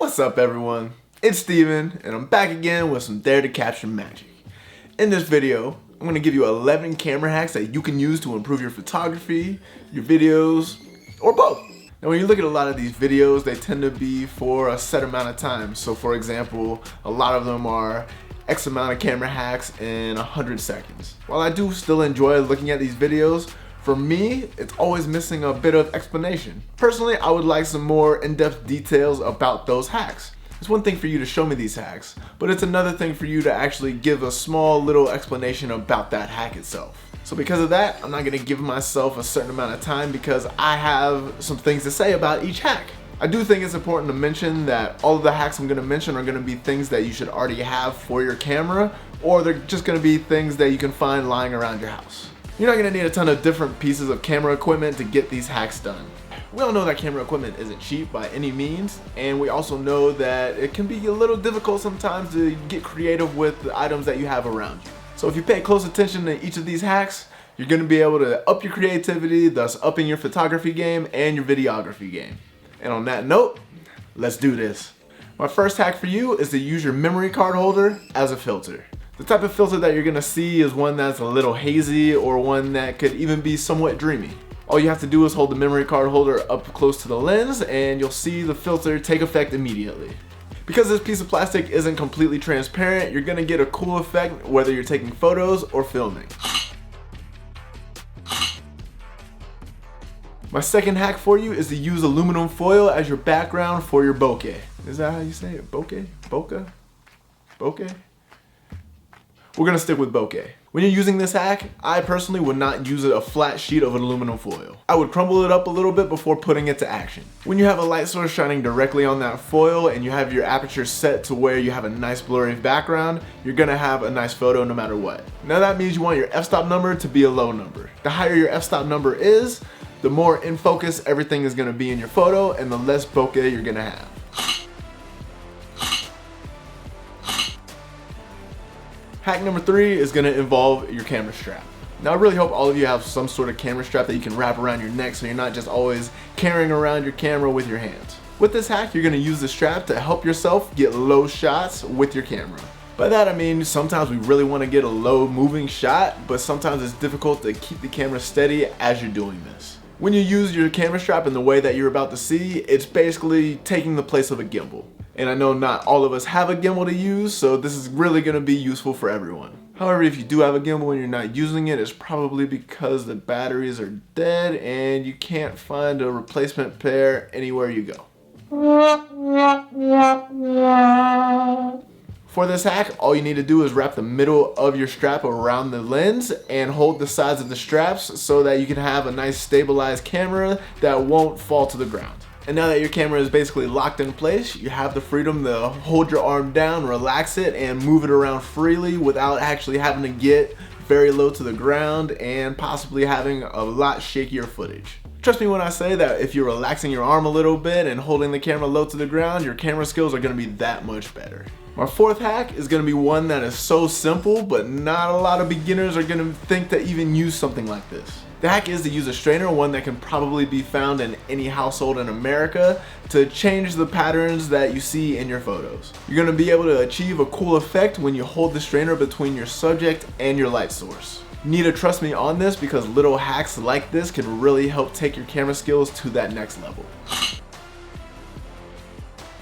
What's up everyone? It's Steven and I'm back again with some DareToCapture magic. In this video, I'm going to give you 11 camera hacks that you can use to improve your photography, your videos, or both. Now when you look at a lot of these videos, they tend to be for a set amount of time. So for example, a lot of them are X amount of camera hacks in 100 seconds. While I do still enjoy looking at these videos, for me, it's always missing a bit of explanation. Personally, I would like some more in-depth details about those hacks. It's one thing for you to show me these hacks, but it's another thing for you to actually give a small little explanation about that hack itself. So because of that, I'm not gonna give myself a certain amount of time because I have some things to say about each hack. I do think it's important to mention that all of the hacks I'm gonna mention are gonna be things that you should already have for your camera, or they're just gonna be things that you can find lying around your house. You're not gonna need a ton of different pieces of camera equipment to get these hacks done. We all know that camera equipment isn't cheap by any means, and we also know that it can be a little difficult sometimes to get creative with the items that you have around you. So if you pay close attention to each of these hacks, you're gonna be able to up your creativity, thus upping your photography game and your videography game. And on that note, let's do this. My first hack for you is to use your memory card holder as a filter. The type of filter that you're gonna see is one that's a little hazy or one that could even be somewhat dreamy. All you have to do is hold the memory card holder up close to the lens and you'll see the filter take effect immediately. Because this piece of plastic isn't completely transparent, you're gonna get a cool effect whether you're taking photos or filming. My second hack for you is to use aluminum foil as your background for your bokeh. Is that how you say it? Bokeh? Bokeh? Bokeh? We're gonna stick with bokeh. When you're using this hack, I personally would not use a flat sheet of aluminum foil. I would crumble it up a little bit before putting it to action. When you have a light source shining directly on that foil and you have your aperture set to where you have a nice blurry background, you're gonna have a nice photo no matter what. Now that means you want your f-stop number to be a low number. The higher your f-stop number is, the more in focus everything is gonna be in your photo and the less bokeh you're gonna have. Hack number 3 is gonna involve your camera strap. Now I really hope all of you have some sort of camera strap that you can wrap around your neck so you're not just always carrying around your camera with your hands. With this hack, you're gonna use the strap to help yourself get low shots with your camera. By that I mean sometimes we really wanna get a low moving shot, but sometimes it's difficult to keep the camera steady as you're doing this. When you use your camera strap in the way that you're about to see, it's basically taking the place of a gimbal. And I know not all of us have a gimbal to use, so this is really gonna be useful for everyone. However, if you do have a gimbal and you're not using it, it's probably because the batteries are dead and you can't find a replacement pair anywhere you go. For this hack, all you need to do is wrap the middle of your strap around the lens and hold the sides of the straps so that you can have a nice stabilized camera that won't fall to the ground. And now that your camera is basically locked in place, you have the freedom to hold your arm down, relax it, and move it around freely without actually having to get very low to the ground and possibly having a lot shakier footage. Trust me when I say that if you're relaxing your arm a little bit and holding the camera low to the ground, your camera skills are gonna be that much better. My fourth hack is gonna be one that is so simple, but not a lot of beginners are gonna think to even use something like this. The hack is to use a strainer, one that can probably be found in any household in America, to change the patterns that you see in your photos. You're gonna be able to achieve a cool effect when you hold the strainer between your subject and your light source. You need to trust me on this because little hacks like this can really help take your camera skills to that next level.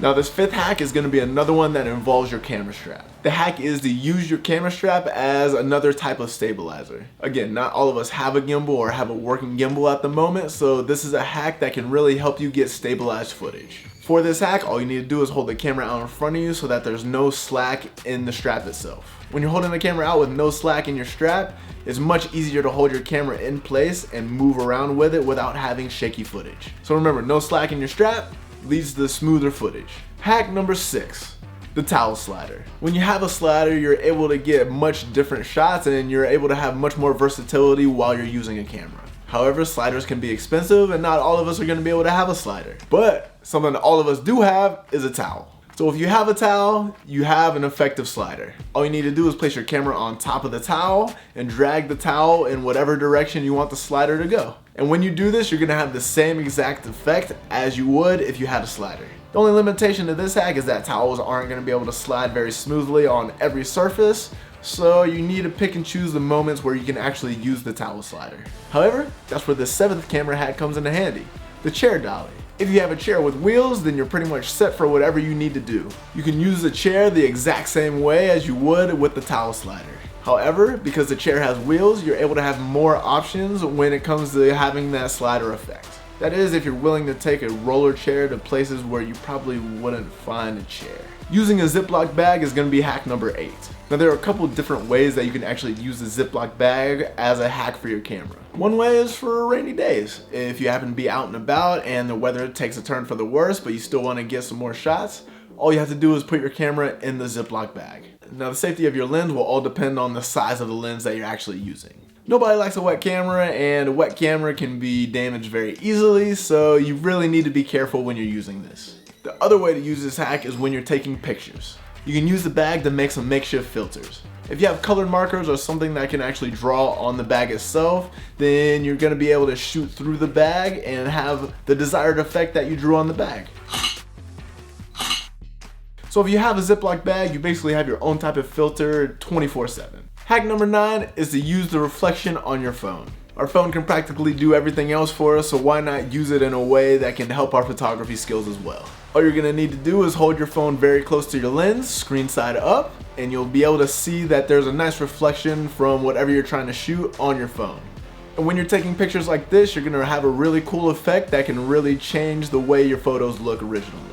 Now this fifth hack is gonna be another one that involves your camera strap. The hack is to use your camera strap as another type of stabilizer. Again, not all of us have a gimbal or have a working gimbal at the moment, so this is a hack that can really help you get stabilized footage. For this hack, all you need to do is hold the camera out in front of you so that there's no slack in the strap itself. When you're holding the camera out with no slack in your strap, it's much easier to hold your camera in place and move around with it without having shaky footage. So remember, no slack in your strap leads to smoother footage. Hack number 6, the towel slider. When you have a slider, you're able to get much different shots and you're able to have much more versatility while you're using a camera. However, sliders can be expensive and not all of us are gonna be able to have a slider. But something that all of us do have is a towel. So if you have a towel, you have an effective slider. All you need to do is place your camera on top of the towel and drag the towel in whatever direction you want the slider to go. And when you do this, you're gonna have the same exact effect as you would if you had a slider. The only limitation to this hack is that towels aren't going to be able to slide very smoothly on every surface, so you need to pick and choose the moments where you can actually use the towel slider. However, that's where the 7th camera hack comes into handy, the chair dolly. If you have a chair with wheels, then you're pretty much set for whatever you need to do. You can use the chair the exact same way as you would with the towel slider. However, because the chair has wheels, you're able to have more options when it comes to having that slider effect. That is, if you're willing to take a roller chair to places where you probably wouldn't find a chair. Using a Ziploc bag is going to be hack number 8. Now there are a couple different ways that you can actually use the Ziploc bag as a hack for your camera. One way is for rainy days. If you happen to be out and about and the weather takes a turn for the worse, but you still want to get some more shots, all you have to do is put your camera in the Ziploc bag. Now the safety of your lens will all depend on the size of the lens that you're actually using. Nobody likes a wet camera, and a wet camera can be damaged very easily, so you really need to be careful when you're using this. The other way to use this hack is when you're taking pictures. You can use the bag to make some makeshift filters. If you have colored markers or something that can actually draw on the bag itself, then you're going to be able to shoot through the bag and have the desired effect that you drew on the bag. So if you have a Ziploc bag, you basically have your own type of filter 24/7. Hack number 9 is to use the reflection on your phone. Our phone can practically do everything else for us, so why not use it in a way that can help our photography skills as well. All you're gonna need to do is hold your phone very close to your lens, screen side up, and you'll be able to see that there's a nice reflection from whatever you're trying to shoot on your phone. And when you're taking pictures like this, you're gonna have a really cool effect that can really change the way your photos look originally.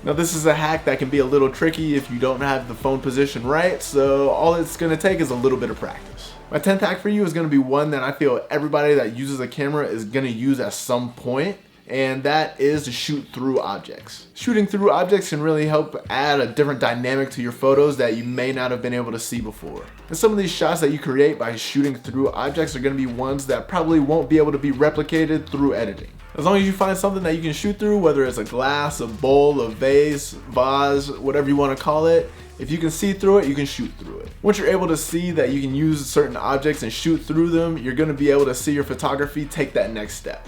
Now this is a hack that can be a little tricky if you don't have the phone position right, so all it's going to take is a little bit of practice. My 10th hack for you is going to be one that I feel everybody that uses a camera is going to use at some point, and that is to shoot through objects. Shooting through objects can really help add a different dynamic to your photos that you may not have been able to see before. And some of these shots that you create by shooting through objects are going to be ones that probably won't be able to be replicated through editing. As long as you find something that you can shoot through, whether it's a glass, a bowl, a vase, whatever you want to call it, if you can see through it, you can shoot through it. Once you're able to see that you can use certain objects and shoot through them, you're going to be able to see your photography take that next step.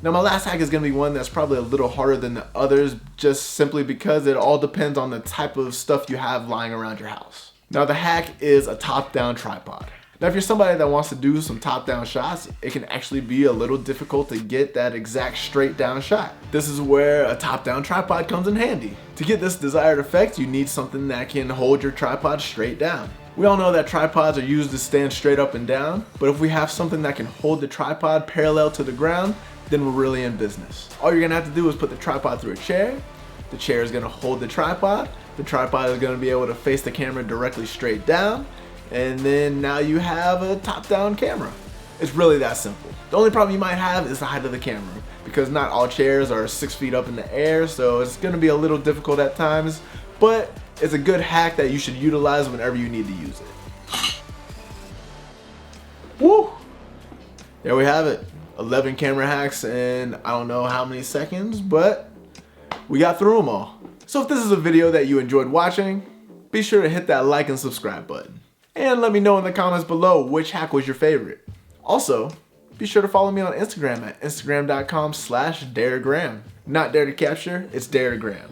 Now my last hack is going to be one that's probably a little harder than the others, just simply because it all depends on the type of stuff you have lying around your house. Now the hack is a top-down tripod. Now if you're somebody that wants to do some top-down shots, it can actually be a little difficult to get that exact straight-down shot. This is where a top-down tripod comes in handy. To get this desired effect, you need something that can hold your tripod straight down. We all know that tripods are used to stand straight up and down, but if we have something that can hold the tripod parallel to the ground, then we're really in business. All you're gonna have to do is put the tripod through a chair. The chair is gonna hold the tripod is gonna be able to face the camera directly straight down, and then now you have a top-down camera. It's really that simple. The only problem you might have is the height of the camera, because not all chairs are 6 feet up in the air, so it's gonna be a little difficult at times, but it's a good hack that you should utilize whenever you need to use it. Woo! There we have it. 11 camera hacks in I don't know how many seconds, but we got through them all. So if this is a video that you enjoyed watching, be sure to hit that like and subscribe button. And let me know in the comments below which hack was your favorite. Also, be sure to follow me on Instagram at instagram.com/DareGram. Not DareToCapture, it's DareGram.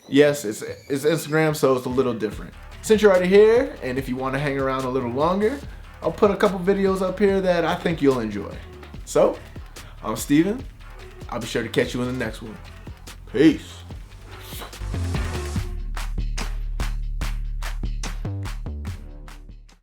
Yes, it's Instagram, so it's a little different. Since you're already here, and if you want to hang around a little longer, I'll put a couple videos up here that I think you'll enjoy. So, I'm Steven. I'll be sure to catch you in the next one. Peace.